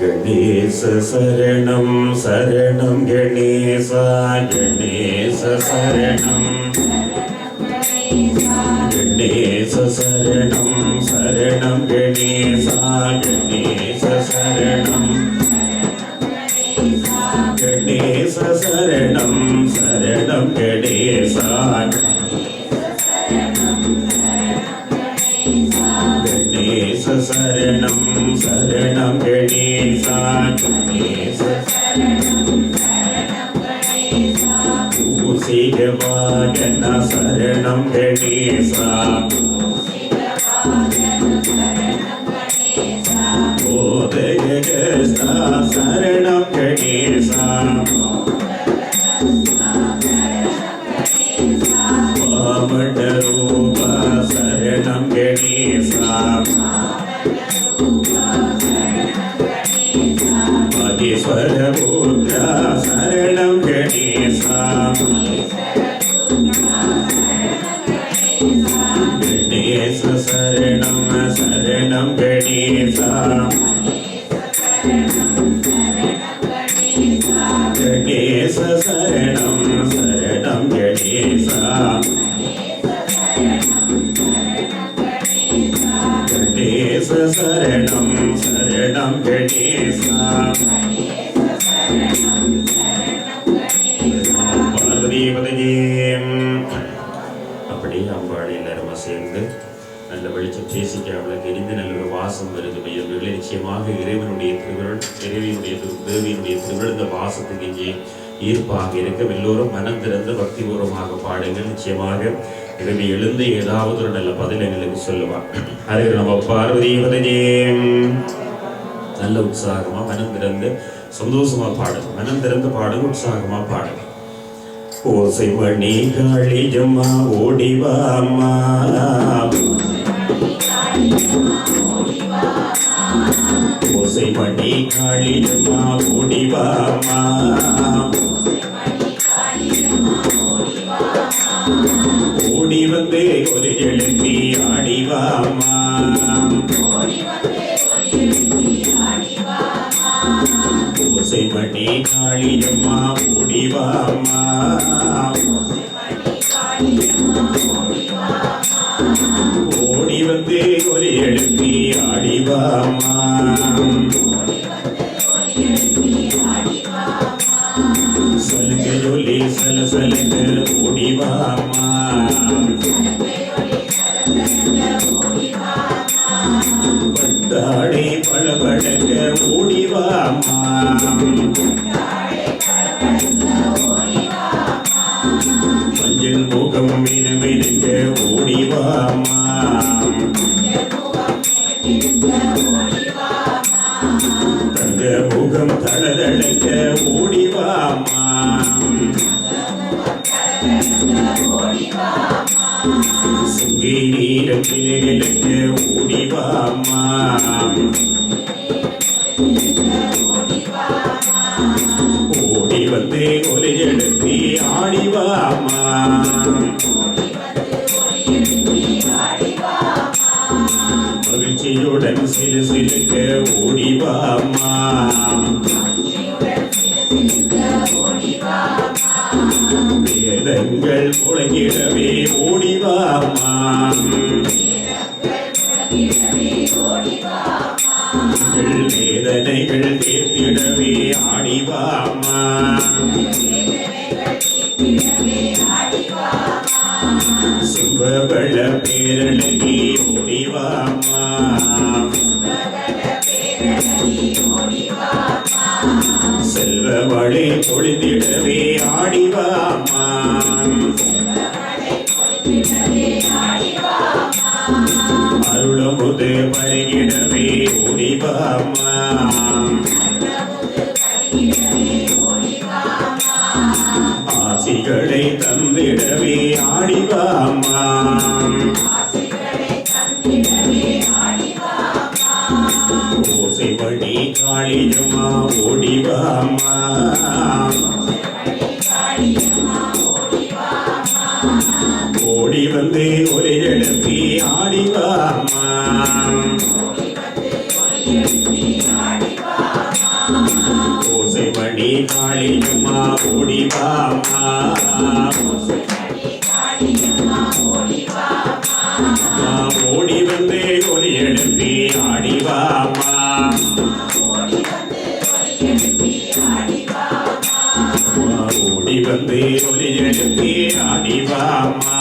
கணேச சரணம் சரணம் கணேசா கணேச சரணம் கணேச சரணம் சரணம் கணேசா கணேச சரணம் கணேச சரணம் சரணம் கணேசா கணேச சரணம் சரணம் கணேசா கணேச பூசிகவாகன சரணம் கணேசா போதகஸ்தா சரணம் கணேசா வாமனரூபா சரணம் கணேசா மகேஸ்வரபுத்ரா சரணம் கணேசா கணேச சரணம் சரணம் கணேசா கணேச சரணம் சரணம் கணேசா கணேச சரணம் சரணம் கணேசா பார்வதி பதஜேம். அப்படி அம்பாள் எல்லாருமா சேர்ந்து நல்ல வெளிச்சம் பேசிக்காமல் எரிந்து நல்ல ஒரு வாசம் வருது மையவர்களை நிச்சயமாக இறைவனுடைய தேவியினுடைய திருவிழா இந்த வாசத்துக்கு இங்கே ஈர்ப்பாக இருக்க எல்லோரும் மனம் திறந்த பக்திபூர்வமாக பாடுங்கள். நிச்சயமாக இறைவி எழுந்து ஏதாவது ஒரு நல்ல பதில் எங்களுக்கு சொல்லுவார். ஹரஹர நம பார்வதி பதஜேம். நல்ல உற்சாகமா மனம் திறந்து சந்தோஷமா பாடுங்க, மனம் திறந்து பாடுங்க, உற்சாகமா பாடுங்க. ஓசை மணி காளியம்மா ஓடிவாமா ஓசை மணி காளியம்மா ஓடிவாமா ஓடி வந்து ஒரு எழுப்பி ஆடிவாமா ஓசை மணி காளியம்மா ஓடிவாமா ஓடி வந்து ஒரு எழுப்பி ஆடிவாமா சலுக்கு சொல்லி சலசலுக்கு ஓடிவாமா பட்டாடை பளபளக்க ஓடிவாமா மஞ்சள் முகம் மினுமினுக்க ஓடிவாமா தங்க முகம் தளதளக்க ஓடிவாமா சிங்கை நீரம் கிளைகளுக்க ஓடிவாமா ஓடி வந்து ஒரு எழுப்பி ஆடிவாமா மகிழ்ச்சியுடன் சிறு சிறுக்க ஓடிவாமா வேதங்கள் முழங்கிடவே ஓடிவாமா வேதனைகள் தீர்த்திடவே ஆடிவாமா சுபபல பேரழகி ஓடிவாமா செல்வமழை பொழிந்திடவே ஆடிவாமா அருளமுது பருகிடவே ஓடிவாமா ஆசிகளை தந்திடவே ஆடிவாமா ஓசை மணி காளியம்மா ஓடிவாமா ஓடி வந்து ஒரு எழுப்பி ஆடிவாமா ஓசைமணி காளியம்மா ஓடிவாமா ஓடி வந்து ஒரு எழுப்பி ஆடிவாமா ஓடி வந்து ஒரு எழுப்பி ஆடிவாமா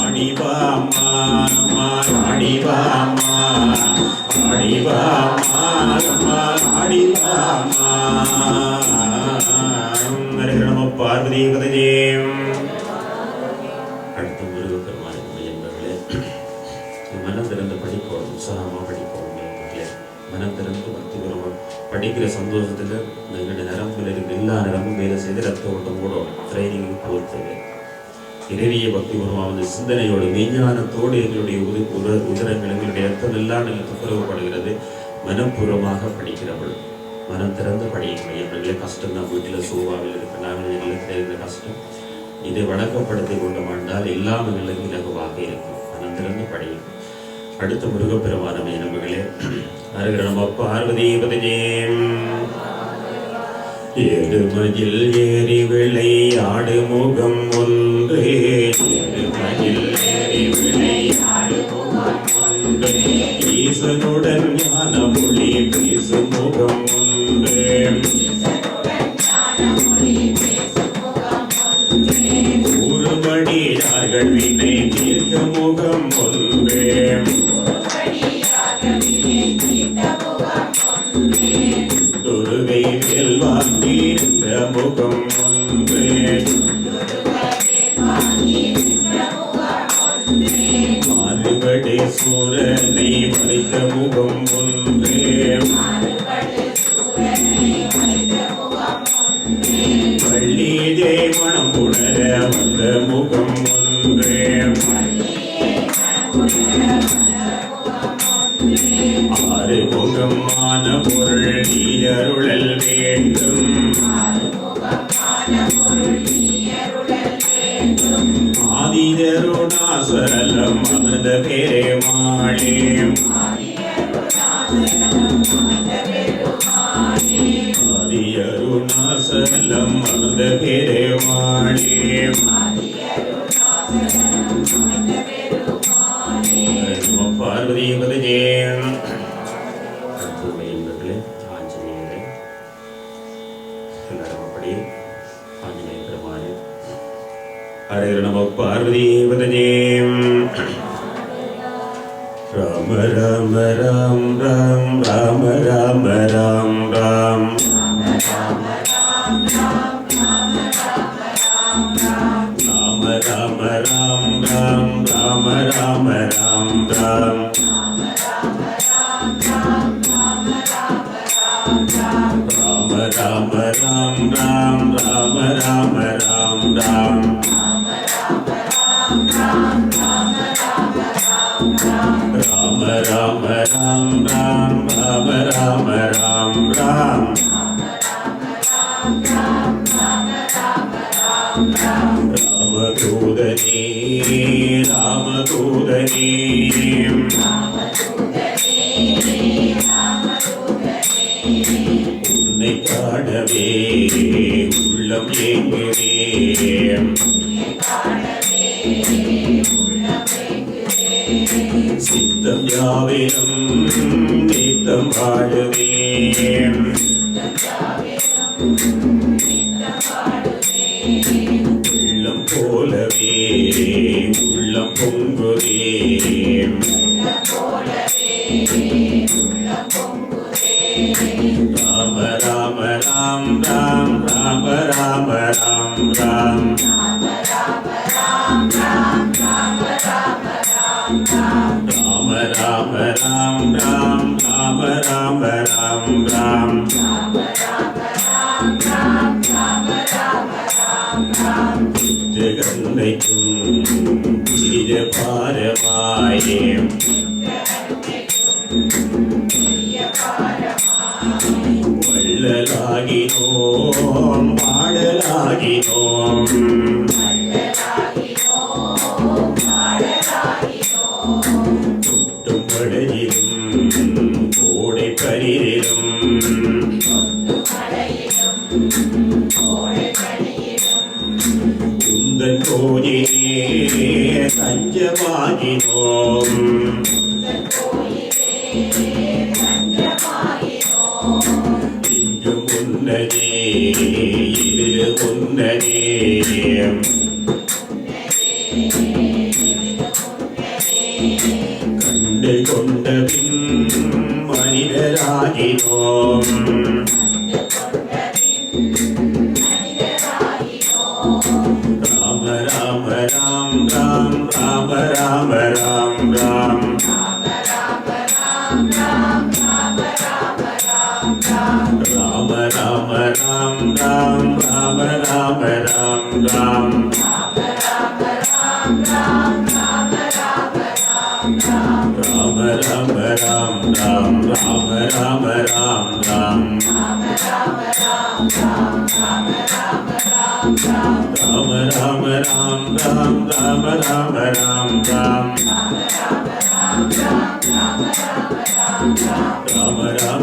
ஆடிவாமா ஆடிவாமா ஆடிவாமா ஆடிவாமா நம பார்வதி கதையம். அடுத்த முருகப்பெருமான என்பவர்களே, மனம் திறந்து படிப்போம், உற்சாகமாக படிப்போம். மனம் திறந்து பக்திபூர்வம் படிக்கிற சந்தோஷத்தில் எங்களுடைய நரம்பில் இருக்கிற எல்லா நரம்பும் வேலை செய்து ரத்த ஓட்டம் கூட ட்ரைனிங்கு போகிறது. இறைவிய பக்திபூர்வமாக வந்து சிந்தனையோடு விஞ்ஞானத்தோடு எங்களுடைய உதரங்கள் எங்களுடைய ரத்தம் எல்லாம் துப்புரவுப்படுகிறது. மனப்பூர்வமாக படிக்கிறவள் மனம் திறந்து படிக்கணும். எங்களுடைய கஷ்டம் தான் வீட்டில் சோபாவில் இருக்கிற நாங்கள் இல்லத்தில் இருக்கிற கஷ்டம் இதை வழக்கப்படுத்தி கொண்டோமாண்டால் எல்லாம் எங்களுக்கு இலகுவாக இருக்கும். மனம் திறந்து படிக்கணும். அடுத்த முருகப்பெருமானமே நம்பர்களே, அருகிற நம்ம பார்வதி பதஜேம். ஏடுமயில் ஏறி விளையாடு முகம் ஒன்று, ஏடுமயில் ஏறி விளையாடு முகம் ஒன்று, ஈசனுடன் ஞான மொழி பேசும் முகம் ஒன்று, கூறுபடியார்கள் வினை தீர்க்க முகம் ஒன்று, துருகை மேல் வாங்கியிருந்த முகம் ஒன்று, மாறுபடை சூரனை மறைத்த முகம் ஒன்று, பள்ளியை மனம் உணர வந்த முகம் ஒன்று, ஆறு முகமான பொருள் நீரருளல் வேண்டும், ஆதிதருணாசலம் அமிர்த பெருமாளே, ஆதியருணாசலம் அமிர்த பெருமாளே, பார்வதி பதஜேம். என்பர்களே, ஆஞ்சநேயரை எல்லாரும் அப்படியே ஆஞ்சநேய பெருமாளே ஹரே நம பார்வதி பதஜேம். ராம ராம ராம் ராம் ராம ராம ராம் ராம், ராம ராம ராம் ராம் ராம ராம ராம் ராம், ராம ராம ராம் ராம் ராம ராம ராம் ராம், ராம ராம ராம் ராம் ராம ராம ராம் ராம், ராமதூதனே ராமதூதனே, உன்னை காணவே உள்ளம் ஏங்குதே, சித்தம் யாவிலும் நித்தம் வாழுவே, உள்ளம் போலவே உள்ளம் பொங்குதே, ராம ராம ராம் ராம் ராம ராம ராம் ராம், ராம ராம ராம் ராம் ராம ராம ராம் ராம், ஜெகன்னைக்கும் சிறிய பாரமாயே, வள்ளலாகினோம் பாடலாகினோம் கொட்டும் மழையிலும் கோடை பனிரிலும் உந்தன் கோயிலே தஞ்சமாகினோம் இங்கும் உன்னதே இதில் உன்னதே கண்டு கொண்ட பின் மனிதராகினோம் ராம ராம ராம் ராம் ராம ராம ராம் ராம் ராம ராம ராம் ராம் ராம ராம ராம் ராம் ராம ராம ராம் ராம் ராம ராம ராம் ராம் ராம ராம ராம் ராம் ராம ராம ராம் ராம் ராம ராம ராம் ராம் ராம ராம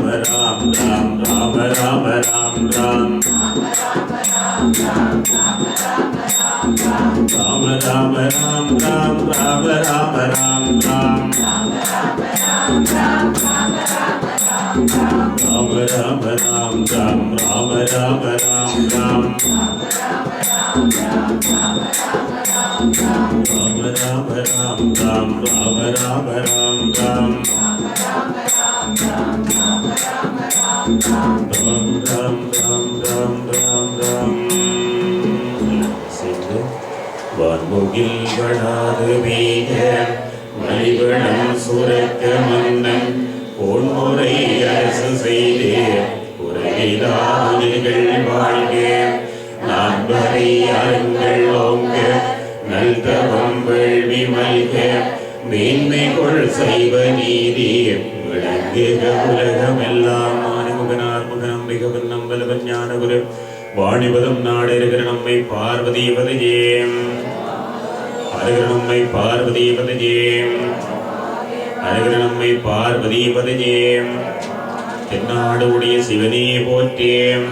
ராம் ராம் ராம ராம ராம் ராம் ராம ராம ராம் ராம் ராம ராம ராம் ராம் ராம ராம ராம் ராம் ராம ராம ராம் ராம் ராம ராம ராம் ராம் ராம் ராம் ராம் ராம் ராம் ராம் சென்று வான்முகில் வளாது வீக மலிவளம் சுரக்க மன்னன் போன்முறை அரசு செய்தே உரையிலாதுகள் வாழ்க நான்வரை அருங்கள் ஓங்க நல்தவம் வேள்வி மல்க மேன்மை கொள் செய்வ நீதி விளங்குக உலகமெல்லாம் ஆணிமுகனார் முகனம் மிகவும் நம்பலவன் ஞானகுரு வாணிபதம் நாடருகிற நம்மை பார்வதி பதஜேம் அருகிற நம்மை பார்வதி பதஜேம் அருகிற நம்மை பார்வதி பதஜேம் தென்னாடு உடைய சிவனே போற்றேம்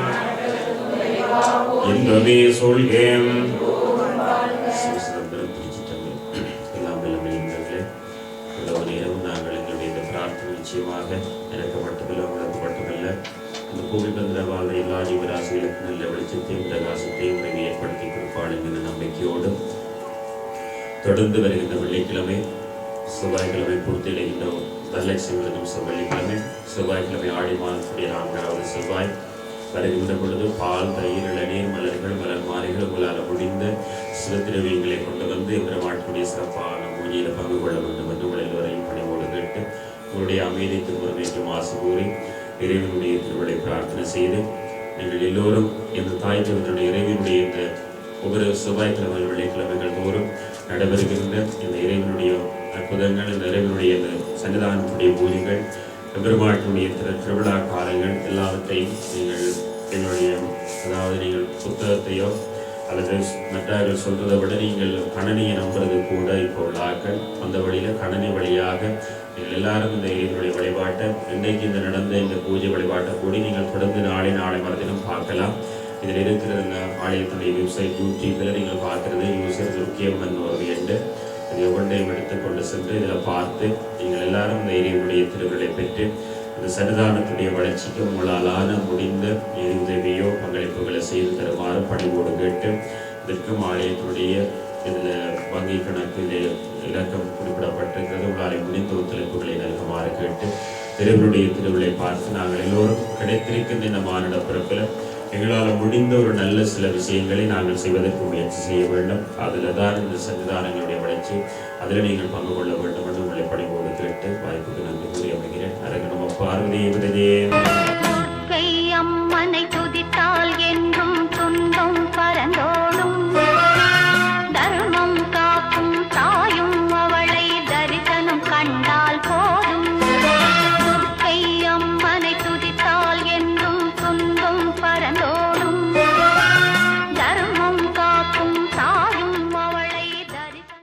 என்பவே சொல்கேம் நிச்சயமாக எனக்கு மட்டுமல்ல உங்களுக்கு மட்டுமல்ல இந்த பூமி பந்திர வாழ்ற எல்லா ஜீவராசிகளுக்கும் நல்ல வெளிச்சத்தையும் பிரகாசத்தையும் உனக்கு ஏற்படுத்தி கொடுப்பாள் என்கிற நம்பிக்கையோடு தொடர்ந்து வருகின்ற வெள்ளிக்கிழமை செவ்வாய்க்கிழமை பூர்த்தியடைகின்ற வரலட்சுமி விரதம் வெள்ளிக்கிழமை செவ்வாய்க்கிழமை ஆடி மாதத்துடைய 4வது செவ்வாய் வருகின்ற பொழுது பால் தயிர் இளநீர் மலர்கள் மலர் மாலைகள் உங்களால் முடிந்த சிவத்திரவியங்களை கொண்டு வந்து பெருமாட்டுடைய சிறப்பான பூஜையில் பங்கு கொள்ள வேண்டும் என்று உங்கள் எல்லோரையும் பணிவோடு கேட்டு உங்களுடைய அமைதி திருமுறைக்கு மாசு கூறி இறைவனுடைய திருவிழை பிரார்த்தனை செய்து நீங்கள் எல்லோரும் இந்த தாய் தந்தையுடைய இறைவனுடைய இந்த ஒவ்வொரு செவ்வாய்க்கிழமை வெள்ளிக்கிழமைகள் தோறும் நடைபெறுகின்ற இந்த இறைவனுடைய அற்புதங்கள் இந்த இறைவனுடைய இந்த சன்னிதானத்துடைய பூஜைகள் பெருமாட்டுடைய திருவிழா காலங்கள் எல்லாவற்றையும் நீங்கள் எங்களுடைய அதாவது நீங்கள் புத்தகத்தையோ அல்லது மற்றவர்கள் சொல்றதை விட நீங்கள் கணனியை நம்புறது கூட இப்போ உள்ள ஆக்கள் அந்த வழியில் கணனி வழியாக நீங்கள் எல்லாரும் இந்த இறைவனுடைய வழிபாட்டை இன்றைக்கு இந்த நடந்த இந்த பூஜை வழிபாட்டை கூடி நீங்கள் தொடர்ந்து நாளை மறுதினம் பார்க்கலாம். இதில் இருக்கிற இந்த ஆலயத்தினுடைய வெப்சைட் யூடியூப்பில் நீங்கள் பார்க்குறது யூசர் துர்க்கியம்மன் ஒரு எண்டு இது ஒவ்வொன்றையும் எடுத்துக்கொண்டு சென்று இதில் பார்த்து நீங்கள் எல்லாரும் இந்த இறைவனுடைய திருவிழை பெற்று இந்த சன்னிதானத்துடைய வளர்ச்சிக்கு உங்களாலான முடிந்த உதவியோ பங்களிப்புகளை செய்து தருமாறு பணிவோடு கேட்டு இதற்கும் ஆலயத்துடைய இதில் வங்கி கணக்கு இதில் இலக்கம் குறிப்பிடப்பட்டிருக்கிறது. உங்களால் முடிந்த ஒத்துழைப்புகளை நல்குமாறு கேட்டு இறைவனுடைய திருவிழை பார்த்து நாங்கள் எல்லோரும் கிடைத்திருக்கின்ற இந்த மானிட பிறப்பில் எங்களால் முடிந்த ஒரு நல்ல சில விஷயங்களை நாங்கள் செய்வதற்கு முயற்சி செய்ய வேண்டும். அதில் தான் இந்த சன்னிதானங்களுடைய வளர்ச்சி அதில் நீங்கள் பங்கு கொள்ள வேண்டும் என்று உங்களை பணிவோடு கேட்டு வாய்ப்புக்கு நன்றி கூறி அமைகிறேன். அரங்க நம்ம பார்வதி